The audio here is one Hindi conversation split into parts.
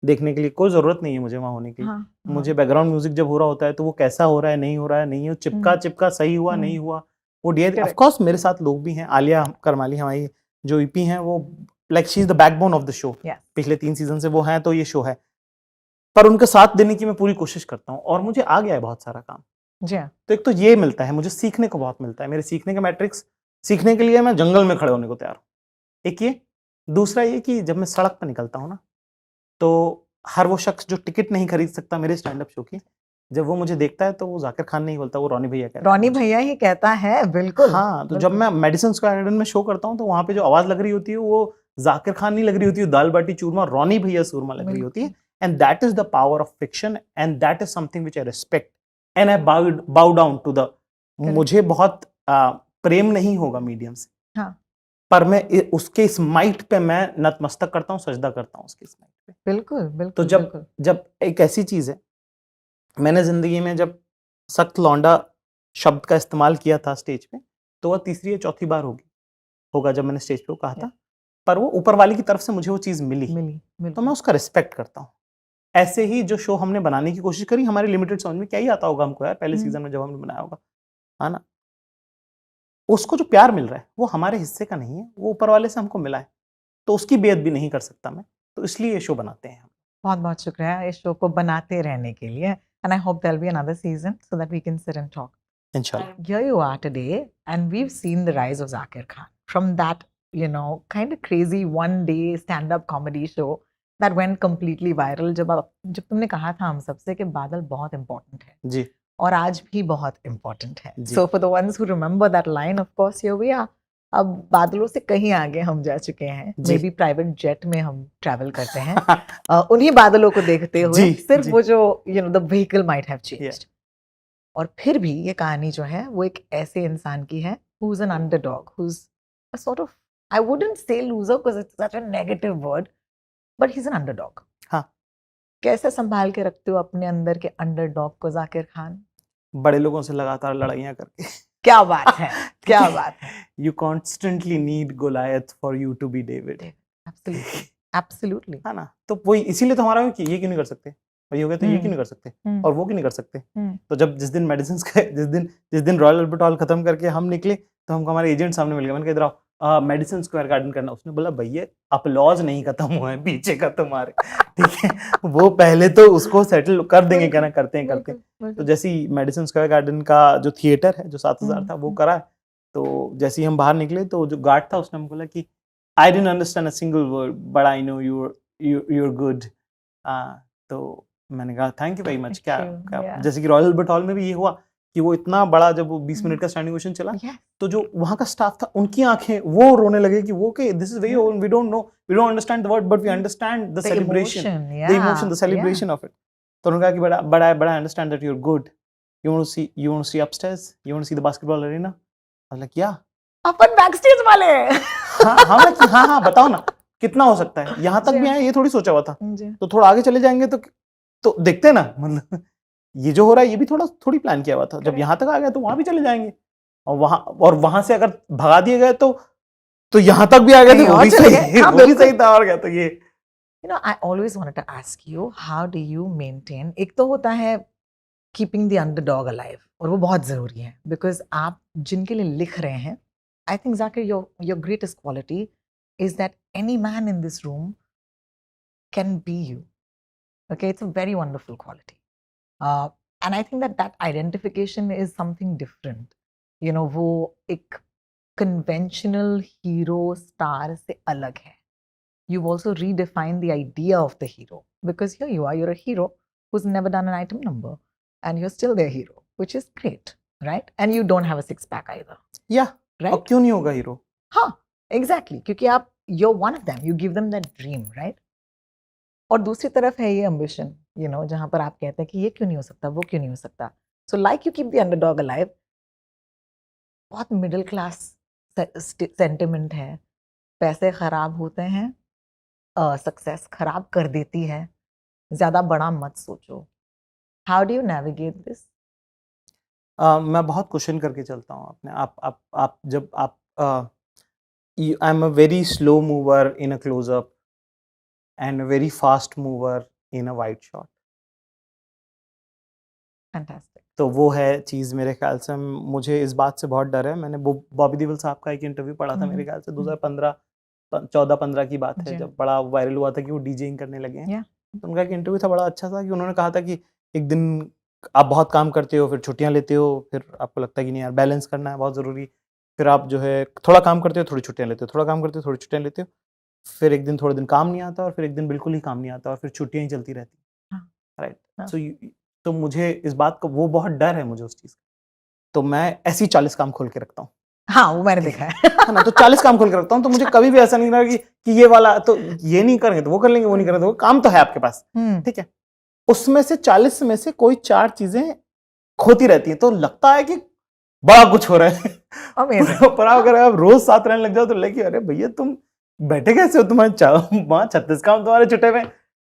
देखने के लिए, कोई ज़रूरत नहीं है मुझे वहाँ होने की। हाँ, मुझे बैकग्राउंड म्यूज़िक जब हो रहा होता है तो वो कैसा हो रहा है, नहीं हो रहा है, नहीं हो चिपका सही हुआ, नहीं हुआ, वो ऑफ करेक्ट। कोर्स मेरे साथ लोग भी हैं, आलिया करमाली हमारी जो ईपी हैं वो like she is the backbone of the show. Yes. पिछले 3 सीज़न से वो हैं तो ये शो है। पर उनका साथ देने की मैं पूरी कोशिश करता हूँ और मुझे आ गया है बहुत सारा काम। जी हाँ। तो एक तो ये मिलता है, मुझे सीखने को बहुत मिलता है। मेरे सीखने का मैट्रिक्स, सीखने के लिए मैं जंगल में खड़े होने को तैयार हूँ। एक ये, दूसरा ये कि जब मैं सड़क पे निकलता हूँ ना, तो हर वो शख्स जो टिकट नहीं खरीद सकता मेरे स्टैंड अप शो की, जब वो मुझे देखता है तो वो ज़ाकिर खान नहीं बोलता, वो रॉनी भैया कहता है रॉनी मुझे। भैया ही कहता है, बिल्कुल। हाँ, तो जब मैं मेडिसन स्क्वायर गार्डन में शो करता हूँ तो वहाँ पे जो आवाज़ लग रही होती है वो ज़ाकिर खान नहीं लग रही होती है, दाल बाटी चूरमा रॉनी भैया सूरमा लग रही होती है। And that is the power of fiction and that is something which I respect and I bow down to the. मुझे बहुत प्रेम नहीं होगा मीडियम से। हाँ। पर मैं उसके स्माइट पे मैं नतमस्तक करता हूँ, सजदा करता हूँ उसके स्माइट पे। बिल्कुल, बिल्कुल, तो जब एक ऐसी चीज़ है, मैंने ज़िंदगी में जब सख्त लौंडा शब्द का इस्तेमाल किया था स्टेज पे, तो वह तीसरी या चौथी बार होगा जब मैंने स्टेज पे वो कहा था। पर वो ऊपर वाले की तरफ से मुझे वो चीज़ मिली, तो मैं उसका रिस्पेक्ट करता हूँ। ऐसे ही जो शो हमने बनाने की कोशिश करी, हमारे लिमिटेड समझ में क्या ही आता होगा हमको यार, पहले सीज़न में जब हमने बनाया होगा, है ना? उसको जो प्यार मिल रहा है, वो हमारे हिस्से का नहीं है, वो ऊपर वाले से हमको मिला है। तो उसकी बेअदबी नहीं कर सकता मैं, तो इसलिए ये शो बनाते हैं हम। बहुत-बहुत शुक्रिया इस शो को बनाते रहने के लिए and I hope there'll be another season so that we can sit and talk. इंशाल्लाह। Here you are today and we've seen the rise of Zakir Khan from that, kind of crazy one day stand-up comedy show that went completely viral जब तुमने कहा था हम सबसे कि बादल बहुत important है जी। और आज भी बहुत important है। जी। So for the ones who remember that line, of course here we are. अब बादलों से कहीं आगे हम जा चुके हैं, जी। मे बी प्राइवेट जेट में हम ट्रैवल करते हैं उन्हीं बादलों को देखते हुए। जी, सिर्फ जी। वो जो the vehicle might have Yeah. Changed, और फिर भी ये कहानी जो है वो एक ऐसे इंसान की है who is an underdog, who's a sort of, I wouldn't say loser because it's such a negative word, but he's an underdog. हाँ। कैसे संभाल के रखते हो अपने अंदर के अंडरडॉग को जाकिर खान? बड़े लोगों से लगातार लड़ाइयाँ करके। क्या बात है, क्या बात है। You constantly need Goliath for you to be David. Absolutely, absolutely. है ना? तो वही इसीलिए तो हमारा है कि ये क्यों नहीं कर सकते? और ये हो गया तो ये क्यों नहीं कर सकते? और वो क्यों नहीं कर सकते? तो जब जिस दिन मेडिसिन्स का जिस दिन रॉयल अल्बर्ट हॉल खत्म करके हम निकले, तो हमको हमारे एजेंट सामने मिल गए। मैंने कहा इधर आओ, मेडिसिन स्क्वायर गार्डन करना। उसने बोला भैया अपलॉज नहीं खत्म हुआ है पीछे का तुम्हारे, ठीक है? वो पहले तो उसको सेटल कर देंगे, कहना करते हैं। तो जैसे ही मेडिसिन स्क्वायर गार्डन का जो थिएटर है, जो 7000 था, वो करा। तो जैसे ही हम बाहर निकले तो जो गार्ड था उसने हमको बोला कि I didn't understand a single word, but I know you're good. तो मैंने कहा थैंक यू वेरी मच। क्या जैसे कि रॉयल अल्बर्ट हॉल में भी ये हुआ कि वो इतना बड़ा, जब वो 20 मिनट का स्टैंडिंग ओवेशन चला, तो जो वहाँ का स्टाफ था उनकी आंखें वो रोने लगे कि वो के this is very old, we don't know, we don't understand the word but we understand the celebration, the emotion, the celebration of it. तो उन्होंने कहा कि बड़ा I understand that you are good, you want to see upstairs, you want to see the basketball arena. I was like yeah, अपन बैकस्टेज वाले। हाँ, बताओ ना कितना हो सकता है, यहाँ तक भी आए ये थोड़ी सोचा हुआ था। तो थोड़ा आगे चले जाएंगे तो देखते ना, मतलब ये जो हो रहा है ये भी थोड़ी प्लान किया हुआ था। जब यहाँ तक आ गया तो वहां भी चले जाएंगे, और वहां से अगर भगा दिए गए तो यहाँ तक भी आ गए, वो भी सही था। और क्या, तो ये I always wanted to ask you, how do you maintain, एक तो होता है keeping the underdog alive, और वो बहुत जरूरी है because आप जिनके लिए लिख रहे हैं, I think Zakir, your greatest quality is that any man in this room can be you. Okay, it's a very wonderful quality. And I think that identification is something different. वो एक conventional hero star से अलग है. You've also redefined the idea of the hero, because here you are, you're a hero who's never done an item number and you're still their hero, which is great, right? And you don't have a six pack either. Yeah, right? अब क्यों नहीं होगा हीरो? हाँ, exactly, क्योंकि आप, you're one of them, you give them that dream, right? और दूसरी तरफ है ये ambition, जहाँ पर आप कहते हैं कि ये क्यों नहीं हो सकता, वो क्यों नहीं हो सकता. So like you keep the underdog alive, बहुत मिडिल क्लास सेंटिमेंट है, पैसे खराब होते हैं, सक्सेस खराब कर देती है, ज्यादा बड़ा मत सोचो. How do you navigate this? मैं बहुत क्वेश्चन करके चलता हूँ अपने आप जब आप I am a very slow mover in a closeup and a very fast mover in a wide shot. Fantastic. तो वो है चीज़ मेरे ख्याल से। मुझे इस बात से बहुत डर है। मैंने वो बॉबी देओल साहब का एक इंटरव्यू पढ़ा था मेरे ख्याल से 2015 14-15 की बात है, जी। जब बड़ा वायरल हुआ था कि वो डीजेइंग करने लगे हैं। Yeah. तो उनका एक इंटरव्यू था, बड़ा अच्छा था, कि उन्होंने कहा था कि एक दिन आप बहुत काम करते हो, फिर छुट्टियाँ लेते हो, फिर आपको लगता है कि नहीं यार बैलेंस करना है बहुत ज़रूरी, फिर आप जो है थोड़ा काम करते हो, थोड़ी छुट्टियाँ लेते हो, थोड़ा काम करते हो, थोड़ी छुट्टियाँ लेते हो, फिर एक दिन थोड़े दिन काम नहीं आता और फिर एक दिन बिल्कुल ही काम नहीं आता और फिर छुट्टियाँ ही चलती रहती हैं। हाँ, राइट। हाँ। सो तो मुझे इस बात का वो बहुत डर है मुझे उस चीज़ का। तो मैं ऐसे ही 40 काम खोल के रखता हूँ। हाँ, वो मैंने ठीक देखा है। है। है ना? तो 40 काम खोल के रखता हूँ, तो मुझे कभी भी ऐसा नहीं लगा कि ये वाला तो ये नहीं करेंगे तो वो कर लेंगे, वो नहीं करेंगे तो वो, काम तो है आपके पास। हम्म, ठीक है। उसमें से 40 में से कोई 4 चीजें खोती रहती हैं, तो लगता है कि बड़ा कुछ हो रहा है। Amazing. पर अगर आप रोज साथ रहने लग जाओ तो लगे अरे भैया तुम बैठे कैसे हो, तुम्हारे वहां 36 काम तुम्हारे छुट्टे में।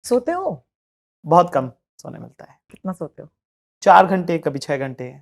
सोते हो? बहुत कम सोने मिलता है, कितना सोते हो? 4 घंटे, कभी 6 घंटे।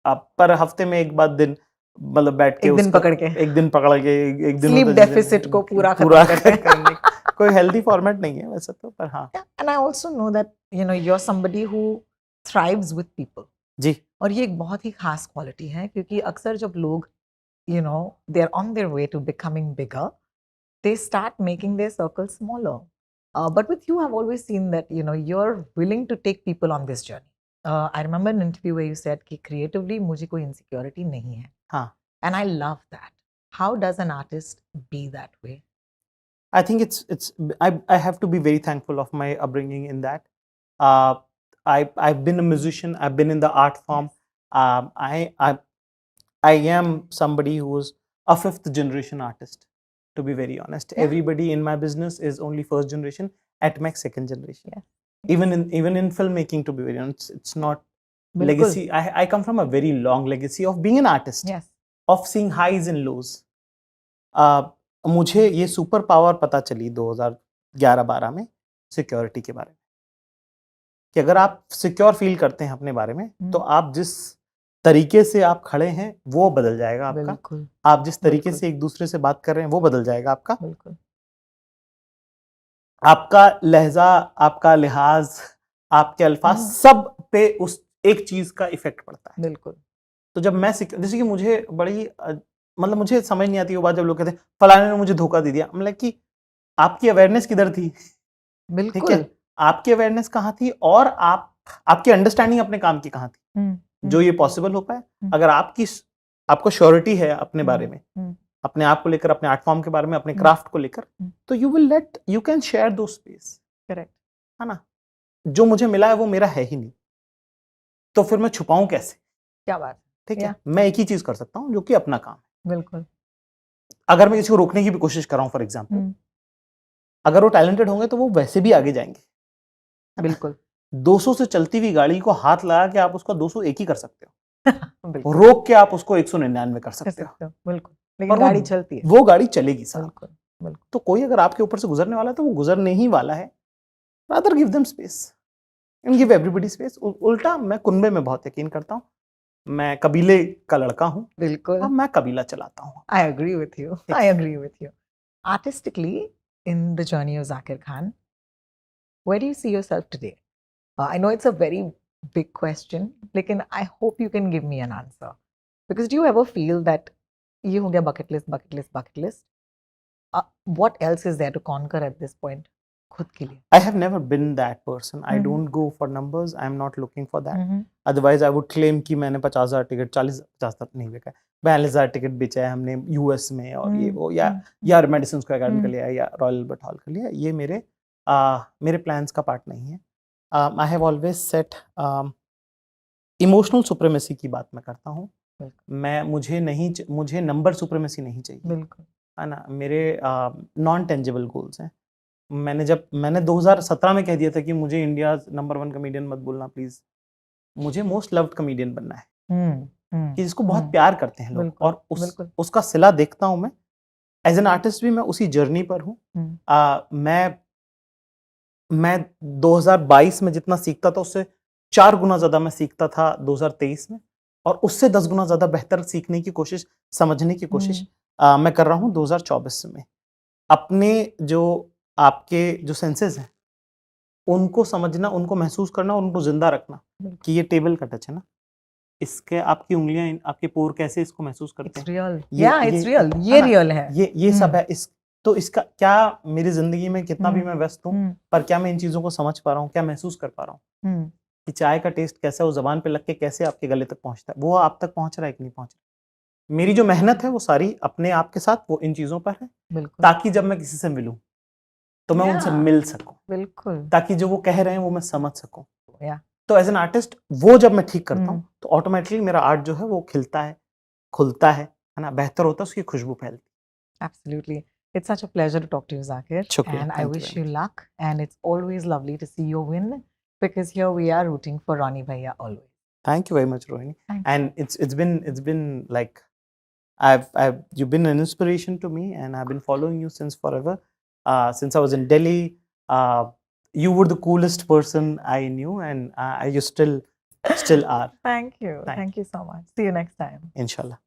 पर हफ्ते में एक बार दिन, मतलब बैठ के एक दिन उसका पकड़ के एक दिन पकड़ के एक दिन स्लीप होता है जिस दिन डेफिसिट को पूरा पूरा खत्म करते करने हैं। का। कोई हेल्दी फॉर्मेट नहीं है वैसे तो, पर हाँ। And I also know that you're somebody who thrives with people. जी। और ये एक बहुत ही खास क्वालिटी है, क्योंकि अक्सर जब लोग they are on their way to becoming bigger, they start making their circle smaller. But with you, I've always seen that you're willing to take people on this journey. I remember an interview where you said कि creatively मुझे कोई insecurity नहीं है. हाँ, And I love that. How does an artist be that way? I think it's I have to be very thankful of my upbringing in that. Uh, I've been a musician. I've been in the art form. Um, I I I am somebody who's a 5th generation artist. To be very honest, Yeah. everybody in my business is only 1st generation, at max 2nd generation. Yeah. Even in filmmaking, to be very honest, it's not बिल्कुल. legacy. I come from a very long legacy of being an artist, Yes. of seeing highs and lows. मुझे ये सुपर पावर पता चली 2011-12 में सिक्योरिटी के बारे में, कि अगर आप सिक्योर फील करते हैं अपने बारे में, तो आप जिस तरीके से आप खड़े हैं वो बदल जाएगा आपका। बिल्कुल. आप जिस तरीके बिल्कुल. से एक दूसरे से बात कर रहे हैं वो बदल जाएगा आपका। बिल्कुल. आपका लहजा, आपका लिहाज, आपके अल्फाज, सब पे उस एक चीज का इफेक्ट पड़ता है। बिल्कुल. तो जब मैं जैसे कि मुझे बड़ी मतलब मुझे समझ नहीं आती वो बात, जब लोग कहते हैं फलाने ने मुझे धोखा दे दिया, मतलब कि आपकी अवेयरनेस किधर थी? ठीक बिल्कुल. है, आपकी अवेयरनेस कहाँ थी और आपकी अंडरस्टैंडिंग अपने काम की कहाँ थी, जो ये पॉसिबल हो पाए? अगर आपको श्योरिटी है अपने बारे में, अपने आप को लेकर, अपने आर्ट फॉर्म के बारे में, अपने क्राफ्ट को लेकर, तो यू कैन शेयर दो स्पेस। करेक्ट. है ना? जो मुझे मिला है वो मेरा है ही नहीं, तो फिर मैं छुपाऊं कैसे? क्या बात. ठीक है, मैं एक ही चीज कर सकता हूँ जो कि अपना काम है। बिल्कुल. अगर मैं किसी को रोकने की भी कोशिश कर रहा हूँ फॉर एग्जाम्पल, अगर वो टैलेंटेड होंगे तो वो वैसे भी आगे जाएंगे। बिल्कुल. 200 से चलती हुई गाड़ी को हाथ लगा के आप उसका 201 ही कर सकते हो, बिल्कुल. रोक के आप उसको 199 कर सकते हो, बिल्कुल. और लेकिन गाड़ी चलती है. वो गाड़ी चलेगी साहब। बिल्कुल. बिल्कुल. तो कोई अगर आपके ऊपर से गुजरने वाला है तो वो गुजरने ही वाला है। Rather give them space and give everybody space. उल्टा मैं कुनबे में बहुत यकीन करता हूँ, मैं कबीले का लड़का हूँ, बिल्कुल. और मैं कबीला चलाता हूँ। I agree with you. I agree with you. Artistically, in the journey of Zakir Khan, where do you see yourself today? I know it's a very big question, लेकिन I hope you can give me an answer. Because do you ever feel that ये हो गया bucket list, bucket list, bucket list? What else is there to conquer at this point? खुद के लिए. I have never been that person. I don't go for numbers. I'm not looking for that. Otherwise, I would claim कि मैंने 50,000 टिकट 50 तक नहीं बेचा, 42,000 टिकट बेचा है हमने यूएस में, और ये वो, या मेडिसिन स्क्वायर गार्डन का लिया, या रॉयल अल्बर्ट हॉल का लिया। ये मेरे प्लान्स का पार्ट नहीं है। I have always set emotional supremacy की बात मैं करता हूँ। मुझे नंबर सुप्रीमेसी नहीं चाहिए। बिल्कुल. है ना? मेरे नॉन टेंजिबल गोल्स हैं। मैंने 2017 में कह दिया था कि मुझे इंडिया नंबर 1 कॉमेडियन मत बोलना प्लीज, मुझे मोस्ट लव्ड कॉमेडियन बनना है, कि जिसको बहुत प्यार करते हैं लोग, और उसका सिला देखता हूं मैं। एज एन आर्टिस्ट भी मैं उसी जर्नी पर हूँ। मैं 2022 में जितना सीखता था उससे 4 गुना ज्यादा मैं सीखता था 2023 में, और उससे 10 गुना ज्यादा बेहतर सीखने की कोशिश, समझने की कोशिश मैं कर रहा हूँ 2024 में। अपने जो आपके जो सेंसेस हैं उनको समझना, उनको महसूस करना और उनको जिंदा रखना बिल्कुल। कि ये टेबल का टच है ना, इसके आपकी उंगलियां, आपके पोर कैसे इसको महसूस करते It's हैं, real. ये Yeah, it's real. है ये ना, real है. ये सब है। इस तो इसका क्या, मेरी जिंदगी में कितना भी मैं व्यस्त हूँ, पर क्या मैं इन चीजों को समझ पा रहा हूँ, क्या महसूस कर पा रहा हूँ कि चाय का टेस्ट कैसा है, वो जबान पे लग के कैसे आपके गले तक पहुंचता है, वो आप तक पहुंच रहा है कि नहीं पहुंच रहा। मेरी जो मेहनत है वो सारी अपने आप के साथ वो इन चीजों पर है, बिल्कुल। ताकि जब मैं किसी से मिलूं तो मैं उनसे Yeah. मिल सकूं, बिल्कुल। ताकि जो वो कह रहे हैं वो मैं समझ सकूं। Yeah. तो एज एन आर्टिस्ट वो जब मैं ठीक करता हूँ तो ऑटोमेटिकली मेरा आर्ट जो है वो खिलता है, खुलता है ना, बेहतर होता है, उसकी खुशबू फैलती Absolutely. It's such a pleasure to talk to you, Zakir. है। शुक्रिया, And I thank you wish very you much. luck. And it's always lovely to see you win because here we are rooting for Ronnie Bhaiya always. Thank you very much, Rohini. Thank And it's been like you've been an inspiration to me, and I've been following you since forever. Since I was in Delhi, you were the coolest person I knew, and you still are. Thank you. Thank Thank you so much. See you next time. Inshallah.